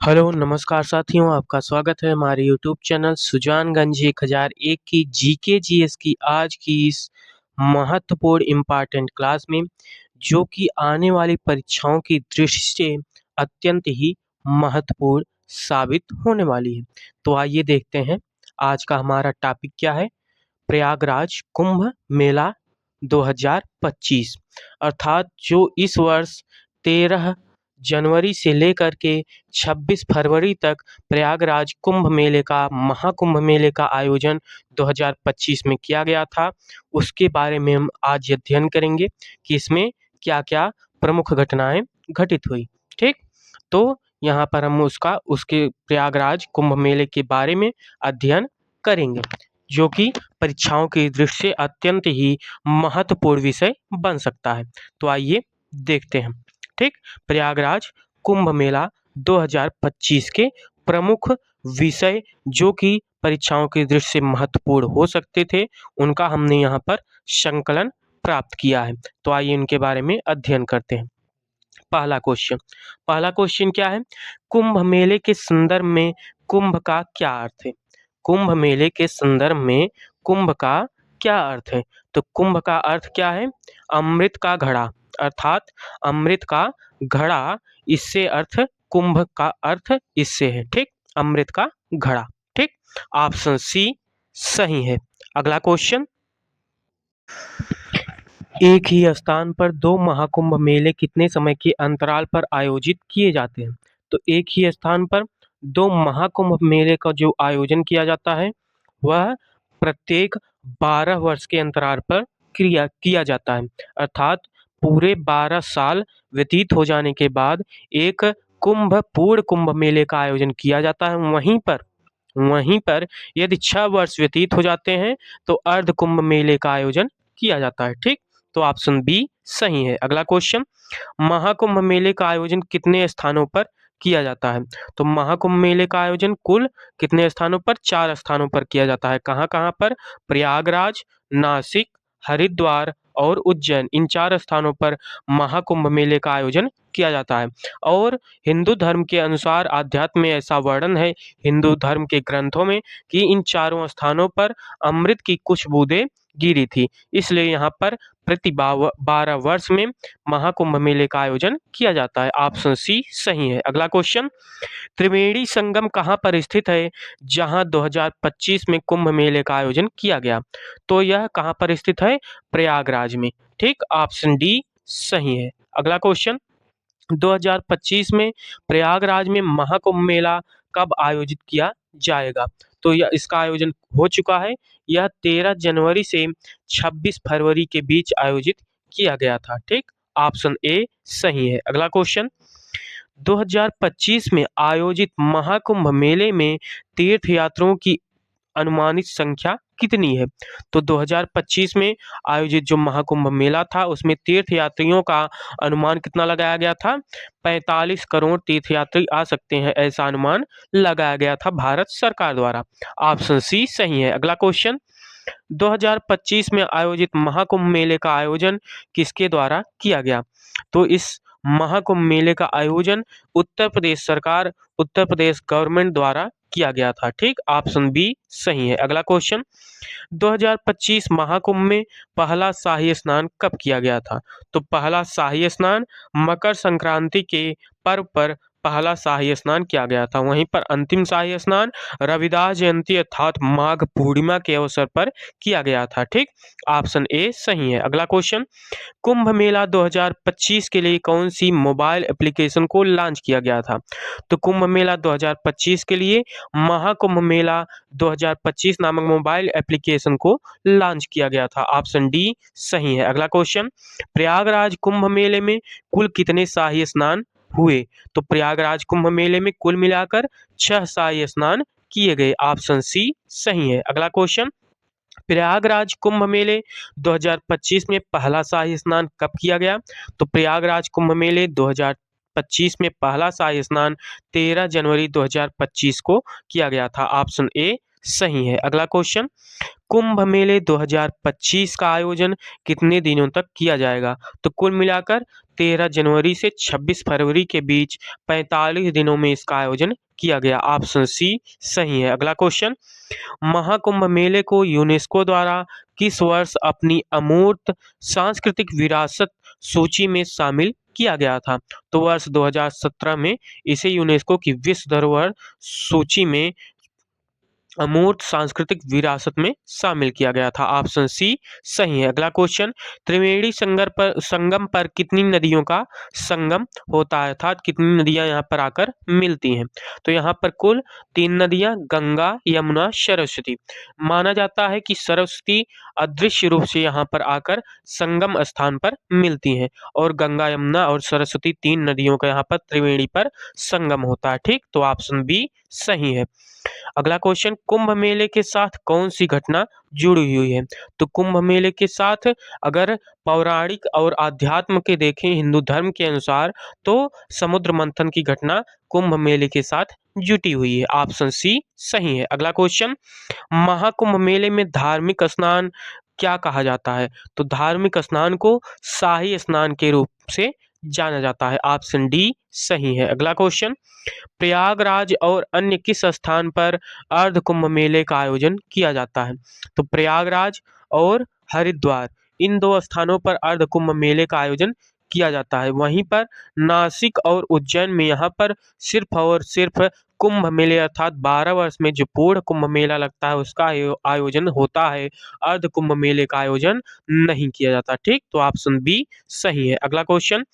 Hello, नमस्कार साथियों, आपका स्वागत है हमारे यूट्यूब चैनल सुजानगंज 1001 की जीके जीएस की आज की इस महत्वपूर्ण इम्पॉर्टेंट क्लास में, जो कि आने वाली परीक्षाओं की दृष्टि से अत्यंत ही महत्वपूर्ण साबित होने वाली है। तो आइए देखते हैं आज का हमारा टॉपिक क्या है। प्रयागराज कुंभ मेला 2025 अर्थात जो इस वर्ष 13 जनवरी से लेकर के 26 फरवरी तक प्रयागराज कुंभ मेले का महाकुंभ मेले का आयोजन 2025 में किया गया था, उसके बारे में हम आज अध्ययन करेंगे कि इसमें क्या-क्या प्रमुख घटनाएं घटित हुई। ठीक, तो यहाँ पर हम उसके प्रयागराज कुंभ मेले के बारे में अध्ययन करेंगे, जो कि परीक्षाओं की दृष्टि से अत्यंत ही महत्वपूर्ण विषय बन सकता है। तो आइए देखते हैं। ठीक, प्रयागराज कुंभ मेला 2025 के प्रमुख विषय जो कि परीक्षाओं की दृष्टि से महत्वपूर्ण हो सकते थे, उनका हमने यहाँ पर संकलन प्राप्त किया है। तो आइए इनके बारे में अध्ययन करते हैं। पहला क्वेश्चन क्या है? कुंभ मेले के संदर्भ में कुंभ का क्या अर्थ है? कुंभ मेले के संदर्भ में कुंभ का क्या अर्थ है? तो कुंभ का अर्थ क्या है? अमृत का घड़ा, अर्थात अमृत का घड़ा, इससे अर्थ कुंभ का अर्थ इससे है। ठीक, अमृत का घड़ा। ठीक, ऑप्शन सी सही है। अगला क्वेश्चन, एक ही स्थान पर दो महाकुंभ मेले कितने समय के अंतराल पर आयोजित किए जाते हैं? तो एक ही स्थान पर दो महाकुंभ मेले का जो आयोजन किया जाता है, वह प्रत्येक 12 वर्ष के अंतराल पर किया जाता है। अर्थात पूरे 12 साल व्यतीत हो जाने के बाद एक पूर्ण कुंभ मेले का आयोजन किया जाता है। वहीं पर यदि 6 वर्ष व्यतीत हो जाते हैं तो अर्ध कुंभ मेले का आयोजन किया जाता है। ठीक, तो ऑप्शन बी सही है। अगला क्वेश्चन, महाकुंभ मेले का आयोजन कितने स्थानों पर किया जाता है? तो महाकुंभ मेले का आयोजन कुल कितने स्थानों पर? 4 स्थानों पर किया जाता है। कहाँ-कहाँ पर? प्रयागराज, नासिक, हरिद्वार और उज्जैन, इन 4 स्थानों पर महाकुंभ मेले का आयोजन किया जाता है। और हिंदू धर्म के अनुसार अध्यात्म में ऐसा वर्णन है हिंदू धर्म के ग्रंथों में कि इन चारों स्थानों पर अमृत की कुछ बूंदें गिरी थी, इसलिए यहाँ पर प्रति 12 वर्ष में महाकुंभ मेले का आयोजन किया जाता है। ऑप्शन सी सही है। अगला क्वेश्चन, त्रिवेणी संगम कहाँ पर स्थित है जहां 2025 में कुंभ मेले का आयोजन किया गया? तो यह कहाँ पर स्थित है? प्रयागराज में। ठीक, ऑप्शन डी सही है। अगला क्वेश्चन, 2025 में प्रयागराज में महाकुंभ मेला कब आयोजित किया जाएगा? तो यह इसका आयोजन हो चुका है। यह 13 जनवरी से 26 फरवरी के बीच आयोजित किया गया था। ठीक, ऑप्शन ए सही है। अगला क्वेश्चन, 2025 में आयोजित महाकुंभ मेले में तीर्थयात्रियों की अनुमानित संख्या कितनी है? तो 2025 में आयोजित जो महाकुंभ मेला था उसमें तीर्थयात्रियों का अनुमान कितना लगाया गया था? 45 करोड़ तीर्थयात्री आ सकते हैं, ऐसा अनुमान लगाया गया था भारत सरकार द्वारा। ऑप्शन सी सही है। अगला क्वेश्चन, 2025 में आयोजित महाकुंभ मेले का आयोजन किसके द्वारा किया गया? तो इस महाकुंभ मेले का आयोजन उत्तर प्रदेश सरकार, उत्तर प्रदेश गवर्नमेंट द्वारा किया गया था। ठीक, ऑप्शन बी सही है। अगला क्वेश्चन, 2025 महाकुंभ में पहला शाही स्नान कब किया गया था? तो पहला शाही स्नान मकर संक्रांति के पर्व पर पहला शाही स्नान किया गया था। वहीं पर अंतिम शाही स्नान रविदास जयंती अर्थात माघ पूर्णिमा के अवसर पर किया गया था। ठीक, ऑप्शन ए सही है। अगला क्वेश्चन, कुंभ मेला 2025 के लिए कौन सी मोबाइल एप्लीकेशन को लॉन्च किया गया था? तो कुंभ मेला 2025 के लिए महाकुंभ मेला 2025 नामक मोबाइल एप्लीकेशन को लॉन्च किया गया था। ऑप्शन डी सही है। अगला क्वेश्चन, प्रयागराज कुंभ मेले में कुल कितने शाही स्नान हुए? तो प्रयागराज कुंभ मेले में कुल मिलाकर 6 शाही स्नान किए गए। ऑप्शन सी सही है। अगला क्वेश्चन, प्रयागराज कुंभ मेले 2025 में पहला शाही स्नान कब किया गया? तो प्रयागराज कुंभ मेले 2025 में पहला शाही स्नान 13 जनवरी 2025 को किया गया था। ऑप्शन ए सही है। अगला क्वेश्चन, कुंभ मेले 2025 का आयोजन कितने दिनों तक किया जाएगा? तो कुल मिलाकर 13 जनवरी से 26 फरवरी के बीच 45 दिनों में इसका आयोजन किया गया। ऑप्शन सी सही है। अगला क्वेश्चन, महाकुंभ मेले को यूनेस्को द्वारा किस वर्ष अपनी अमूर्त सांस्कृतिक विरासत सूची में शामिल किया गया था? तो वर्ष 2017 में इसे यूनेस्को की विश्व धरोहर सूची में अमूर्त सांस्कृतिक विरासत में शामिल किया गया था। ऑप्शन सी सही है। अगला क्वेश्चन, त्रिवेणी संगम पर कितनी नदियों का संगम होता है, अर्थात कितनी नदियां यहाँ पर आकर मिलती हैं? तो यहाँ पर कुल 3 नदियां, गंगा, यमुना, सरस्वती। माना जाता है कि सरस्वती अदृश्य रूप से यहाँ पर आकर संगम स्थान पर मिलती हैं और गंगा, यमुना और सरस्वती 3 नदियों का यहाँ पर त्रिवेणी पर संगम होता है। ठीक, तो ऑप्शन बी सही है। अगला क्वेश्चन, कुंभ मेले के साथ कौन सी घटना जुड़ी हुई है? तो कुंभ मेले के साथ अगर पौराणिक और आध्यात्म के देखें हिंदू धर्म के अनुसार, तो समुद्र मंथन की घटना कुंभ मेले के साथ जुटी हुई है। ऑप्शन सी सही है। अगला क्वेश्चन, महाकुंभ मेले में धार्मिक स्नान क्या कहा जाता है? तो धार्मिक स्नान को शाही स्नान के रूप से जाना जाता है। ऑप्शन डी सही है। अगला क्वेश्चन, प्रयागराज और अन्य किस स्थान पर अर्ध कुंभ मेले का आयोजन किया जाता है? तो प्रयागराज और हरिद्वार, इन 2 स्थानों पर अर्ध कुंभ मेले का आयोजन किया जाता है। वहीं पर नासिक और उज्जैन में यहाँ पर सिर्फ और सिर्फ कुंभ मेले अर्थात 12 वर्ष में जो पूर्ण कुंभ मेला लगता है उसका आयोजन होता है। अर्ध कुंभ मेले का आयोजन नहीं किया जाता। ठीक, तो ऑप्शन बी सही है। अगला क्वेश्चन,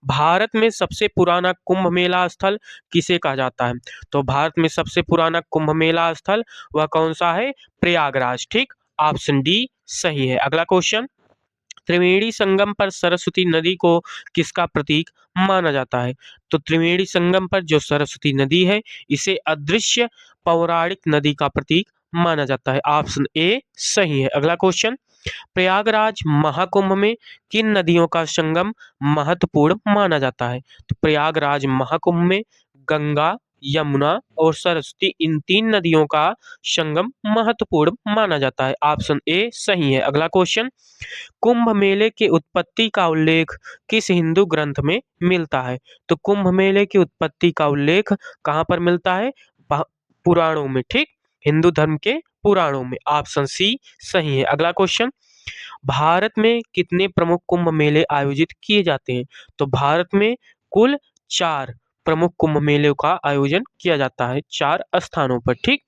भारत में सबसे पुराना कुंभ मेला स्थल किसे कहा जाता है? तो भारत में सबसे पुराना कुंभ मेला स्थल वह कौन सा है? प्रयागराज। ठीक, ऑप्शन डी सही है। अगला क्वेश्चन, त्रिवेणी संगम पर सरस्वती नदी को किसका प्रतीक माना जाता है? तो त्रिवेणी संगम पर जो सरस्वती नदी है इसे अदृश्य पौराणिक नदी का प्रतीक माना जाता है। ऑप्शन ए सही है। अगला क्वेश्चन, प्रयागराज महाकुंभ में किन नदियों का संगम महत्वपूर्ण माना जाता है? तो प्रयागराज महाकुंभ में गंगा, यमुना और सरस्वती, इन 3 नदियों का संगम महत्वपूर्ण माना जाता है। ऑप्शन ए सही है। अगला क्वेश्चन, कुंभ मेले की उत्पत्ति का उल्लेख किस हिंदू ग्रंथ में मिलता है? तो कुंभ मेले की उत्पत्ति का उल्लेख कहाँ पर मिलता है? पुराणों में। ठीक, हिंदू धर्म के पुराणों में। ऑप्शन सी सही है। अगला क्वेश्चन, भारत में कितने प्रमुख कुंभ मेले आयोजित किए जाते हैं? तो भारत में कुल 4 प्रमुख कुंभ मेलों का आयोजन किया जाता है 4 स्थानों पर। ठीक,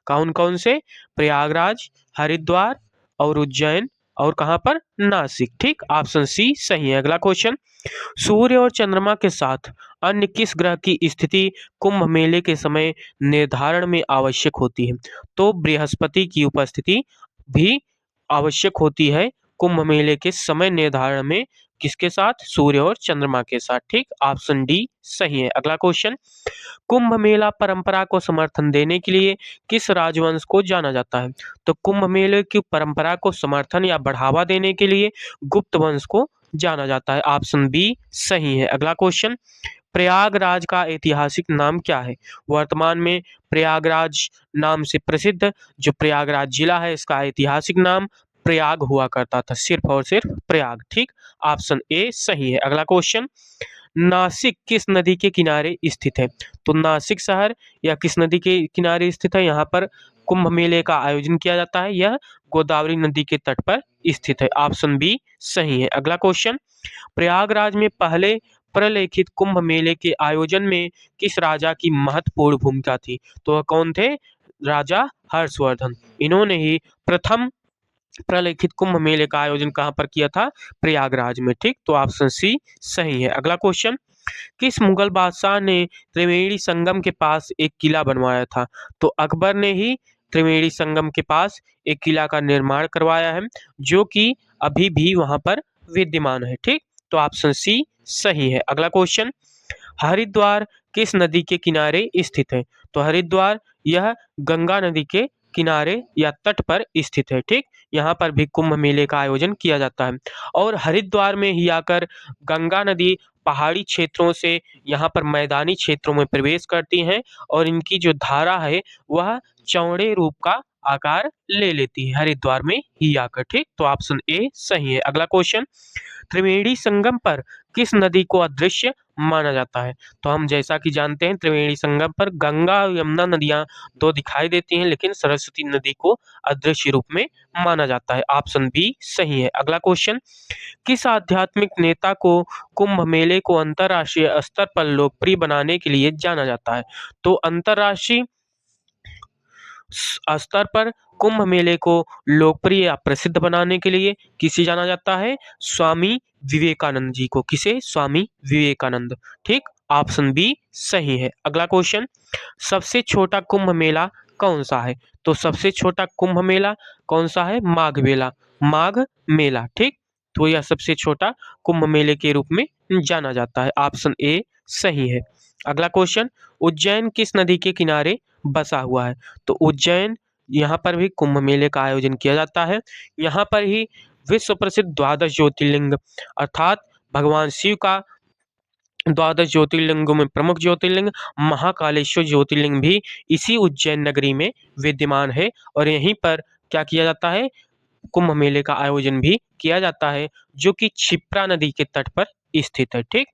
कौन कौन से? प्रयागराज, हरिद्वार और उज्जैन और कहाँ पर? नासिक। ठीक, ऑप्शन सी सही है। अगला क्वेश्चन, सूर्य और चंद्रमा के साथ अन्य किस ग्रह की स्थिति कुंभ मेले के समय निर्धारण में आवश्यक होती है? तो बृहस्पति की उपस्थिति भी आवश्यक होती है कुंभ मेले के समय निर्धारण में। किसके साथ? सूर्य और चंद्रमा के साथ। ठीक, ऑप्शन डी सही है। अगला क्वेश्चन, कुंभ मेला परंपरा को समर्थन देने के लिए किस राजवंश को जाना जाता है? तो कुंभ मेले की परंपरा को समर्थन या बढ़ावा देने के लिए गुप्त वंश को जाना जाता है। ऑप्शन बी सही है। अगला क्वेश्चन, प्रयागराज का ऐतिहासिक नाम क्या है? वर्तमान में प्रयागराज नाम से प्रसिद्ध जो प्रयागराज जिला है इसका ऐतिहासिक नाम प्रयाग हुआ करता था, सिर्फ और सिर्फ प्रयाग। ठीक, ऑप्शन ए सही है। अगला क्वेश्चन, नासिक किस नदी के किनारे स्थित है? तो नासिक शहर या किस नदी के किनारे स्थित है? यहाँ पर कुंभ मेले का आयोजन किया जाता है, यह गोदावरी नदी के तट पर स्थित है। ऑप्शन बी सही है। अगला क्वेश्चन, प्रयागराज में पहले प्रलेखित कुंभ मेले के आयोजन में किस राजा की महत्वपूर्ण भूमिका थी? तो वह कौन थे? राजा हर्षवर्धन। इन्होंने ही प्रथम प्रलेखित कुंभ मेले का आयोजन कहाँ पर किया था? प्रयागराज में। ठीक, तो ऑप्शन सी सही है। अगला क्वेश्चन, किस मुगल बादशाह ने त्रिवेणी संगम के पास एक किला बनवाया था? तो अकबर ने ही त्रिवेणी संगम के पास एक किला का निर्माण करवाया है जो कि अभी भी वहां पर विद्यमान है। ठीक, तो ऑप्शन सी सही है। अगला क्वेश्चन, हरिद्वार किस नदी के किनारे स्थित है? तो हरिद्वार यह गंगा नदी के किनारे या तट पर स्थित है। ठीक, यहाँ पर भी कुंभ मेले का आयोजन किया जाता है और हरिद्वार में ही आकर गंगा नदी पहाड़ी क्षेत्रों से यहाँ पर मैदानी क्षेत्रों में प्रवेश करती हैं और इनकी जो धारा है वह चौड़े रूप का आकार ले लेती है हरिद्वार में ही आकर। ठीक, तो ऑप्शन ए सही है। अगला क्वेश्चन, त्रिवेणी संगम पर किस नदी को अदृश्य माना जाता है? तो हम जैसा कि जानते हैं त्रिवेणी संगम पर गंगा और यमुना नदियां तो दिखाई देती हैं, लेकिन सरस्वती नदी को अदृश्य रूप में माना जाता है। ऑप्शन बी सही है। अगला क्वेश्चन, किस आध्यात्मिक नेता को कुंभ मेले को अंतर्राष्ट्रीय स्तर पर लोकप्रिय बनाने के लिए जाना जाता है? तो अंतर्राष्ट्रीय स्तर पर कुंभ मेले को लोकप्रिय या प्रसिद्ध बनाने के लिए किसे जाना जाता है? स्वामी विवेकानंद जी को। किसे? स्वामी विवेकानंद। ठीक, ऑप्शन बी सही है। अगला क्वेश्चन, सबसे छोटा कुंभ मेला कौन सा है? तो सबसे छोटा कुंभ मेला कौन सा है? माघ मेला। माघ मेला। ठीक, तो यह सबसे छोटा कुंभ मेले के रूप में जाना जाता है। ऑप्शन ए सही है। अगला क्वेश्चन, उज्जैन किस नदी के किनारे बसा हुआ है? तो उज्जैन, यहाँ पर भी कुंभ मेले का आयोजन किया जाता है। यहाँ पर ही विश्व प्रसिद्ध द्वादश ज्योतिर्लिंग अर्थात भगवान शिव का द्वादश ज्योतिर्लिंगों में प्रमुख ज्योतिर्लिंग महाकालेश्वर ज्योतिर्लिंग भी इसी उज्जैन नगरी में विद्यमान है और यहीं पर क्या किया जाता है? कुंभ मेले का आयोजन भी किया जाता है, जो कि क्षिप्रा नदी के तट पर स्थित है। ठीक,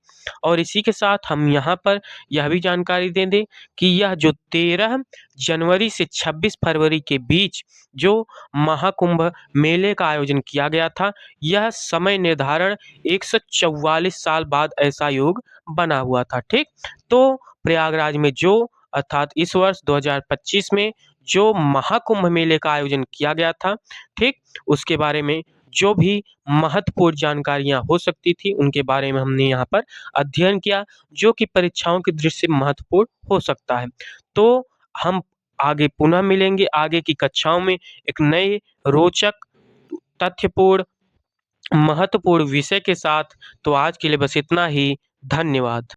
और इसी के साथ हम यहाँ पर यह भी जानकारी दे दें कि यह जो 13 जनवरी से 26 फरवरी के बीच जो महाकुंभ मेले का आयोजन किया गया था, यह समय निर्धारण 144 साल बाद ऐसा योग बना हुआ था। ठीक, तो प्रयागराज में जो अर्थात इस वर्ष 2025 में जो महाकुंभ मेले का आयोजन किया गया था, ठीक, उसके बारे में जो भी महत्वपूर्ण जानकारियां हो सकती थी उनके बारे में हमने यहाँ पर अध्ययन किया, जो कि परीक्षाओं की दृष्टि से महत्वपूर्ण हो सकता है। तो हम आगे पुनः मिलेंगे आगे की कक्षाओं में एक नए रोचक, तथ्यपूर्ण, महत्वपूर्ण विषय के साथ। तो आज के लिए बस इतना ही। धन्यवाद।